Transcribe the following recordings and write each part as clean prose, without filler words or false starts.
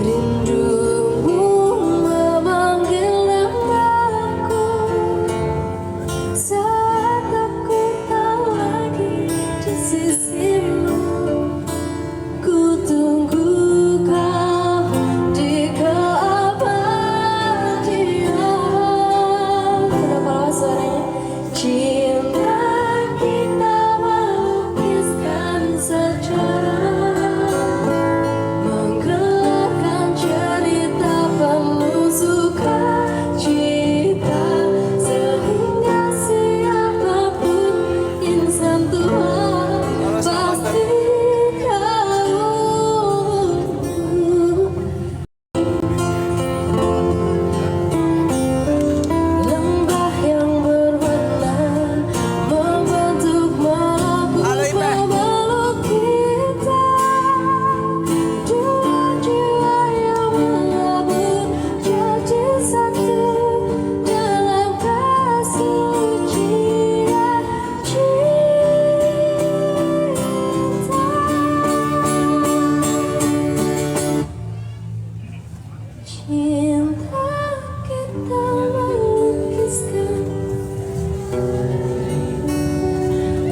Rindumu memanggil namaku saat aku tak lagi di sisimu. Ku tunggu kau di keabadian. Kenapa lewat suaranya? Cinta kita melukiskan sejarah, menggelarkan cerita penuh sukacita, sehingga siapapun insan Tuhan pasti lembah yang berwarna membentuk memeluk kita, dua jiwa yang melabur jadi satu dalam kesucian cinta kita melukiskan,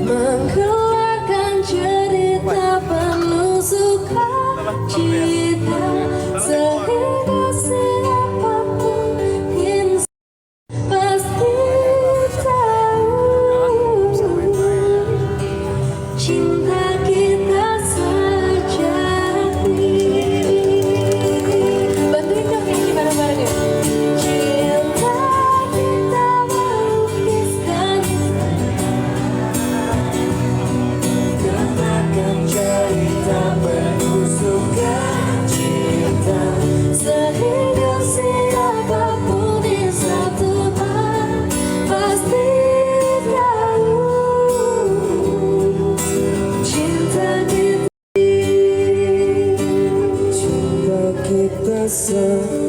menggelarkan cerita penuh sukacita, sehingga siapapun insan pasti tahu cinta kita sejati. Bantuin dong nyanyi bareng-bareng yuk. Cinta kita melukiskan, gelarkan cerita penuh sukacita, sehingga siapapun insan Tuhan pasti tahu cinta kita. Cinta kita sejati.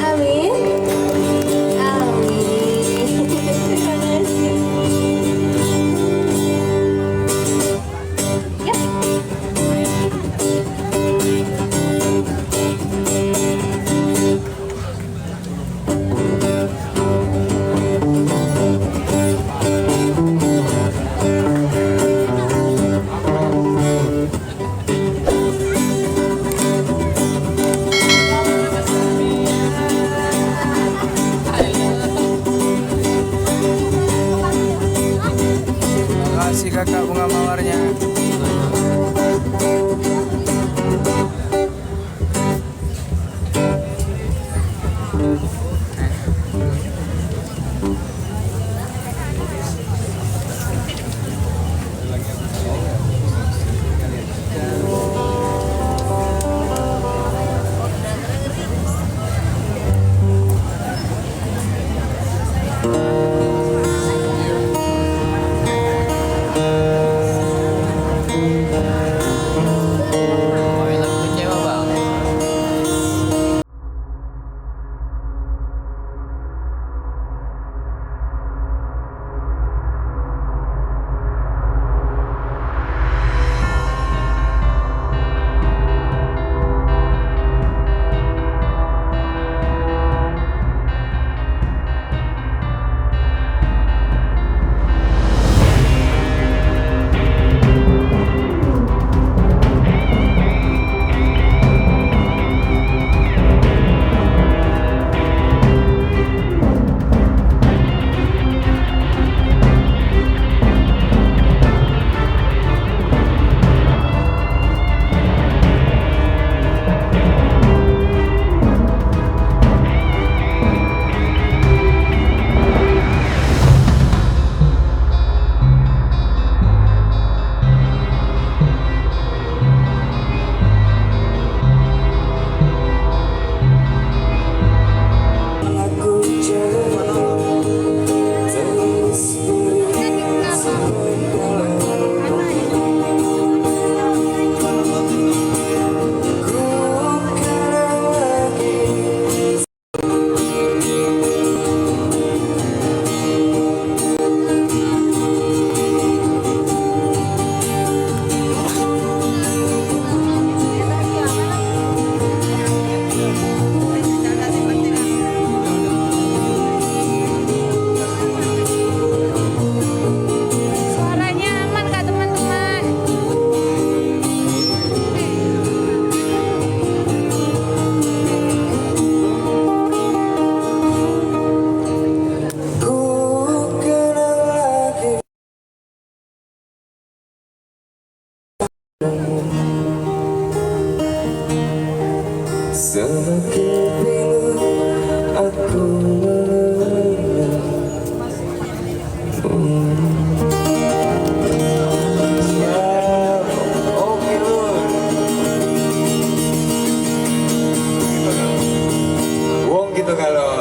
Amin. Amin. Terima kasih. Ya. Semakin bingung aku mengenal. Siap. Oke Lur. Wong gitu kalau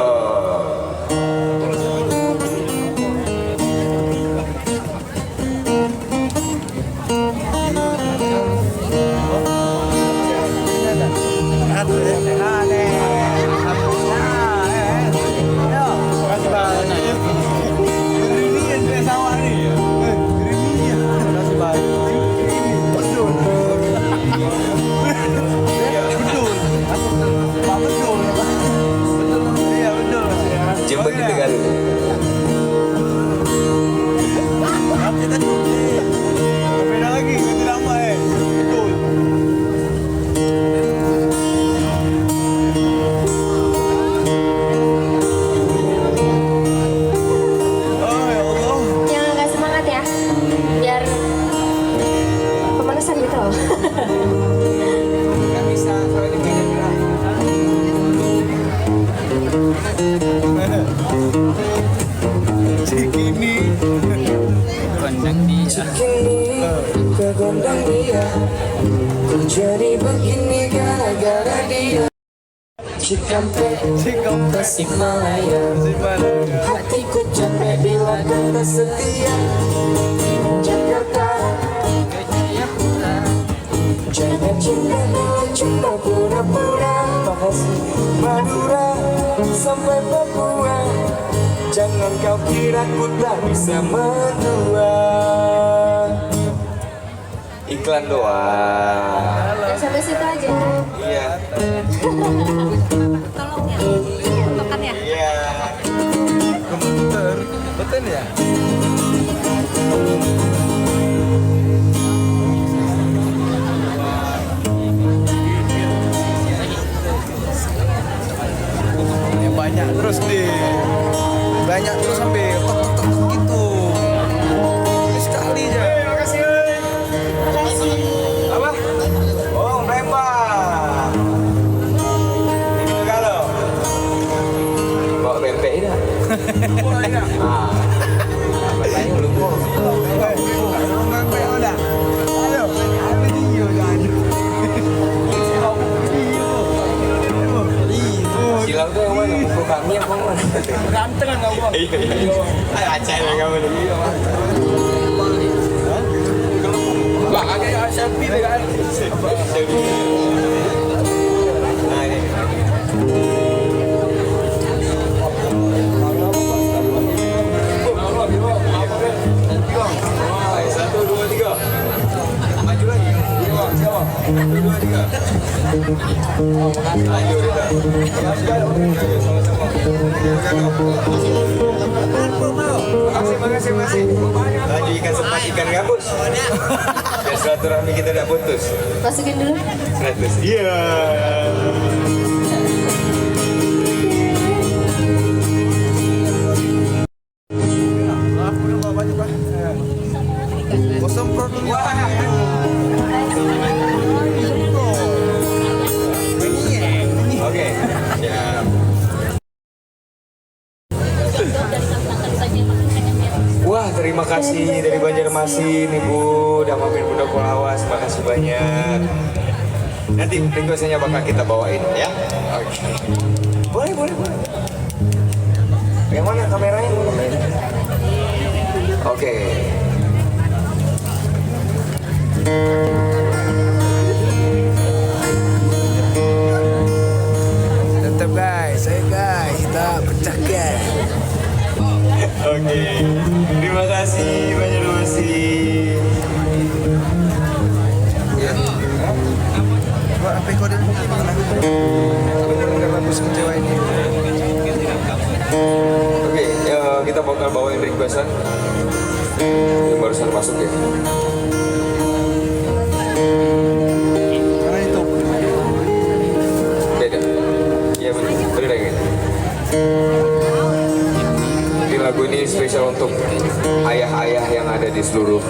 Jember kita kali. Beda lagi, itu lama betul. Oh ya Allah. Yang agak semangat ya, biar pemanasan gitu loh. Gak bisa, soalnya pengen gerak. Cikini kondang dia. Ke gondang dia, ku jadi begini gara-gara dia. Cikampek, Tasikmalaya, hatiku capek bila kau tak setia. Jakarta, jangan cinta dulu, cuma pura-pura. Makasih Madura sampai Papua, jangan kau kira ku tak bisa menua. Iklan doang. Dan sampai situ aja. Iya. Tolong ya, makan ya. Iya. Komputer, betul ya? Yang banyak terus deh. Banyak terus sampai tok gitu. Ini sekali aja. Makasih. Makasih. Apa? Oh, nembak. Ini kalau Bawa pempek dah. oh, iya. Apa tanya belum mau? Nembak udah. Ayo, ada video kan. Silau tuh yang mana? Buku kami yang mana? Ganteng kan kamu? Iya. Acah yang kamu nih. Wah, agak selfie deh kan. Nah ini. Satu, dua, tiga. Maju lagi. Satu, dua, tiga. Maju kita. Sama-sama. Makasih. Lagi ikan sepat ikan gabus. Biar silaturahmi kita tidak putus. Masukin dulu. 100. Iya. Kosong produknya. Oke. Siap. Wah, terima kasih dari Banjarmasin, Ibu udah mampir Bunda Kolawas, makasih banyak. Nanti requestnya bakal kita bawain ya. Oke. Boleh. Yang mana kameranya? Oke. Tetap guys, kita pecahkan. Oke, terima kasih Banjarmasin. Ya. Apa kode? Kecewa ini. Oke, kita bakal bawain requestan yang barusan masuk ya. Karena itu beda. Iya bener lagi. Jadi lagu ini spesial untuk ayah-ayah yang ada di seluruh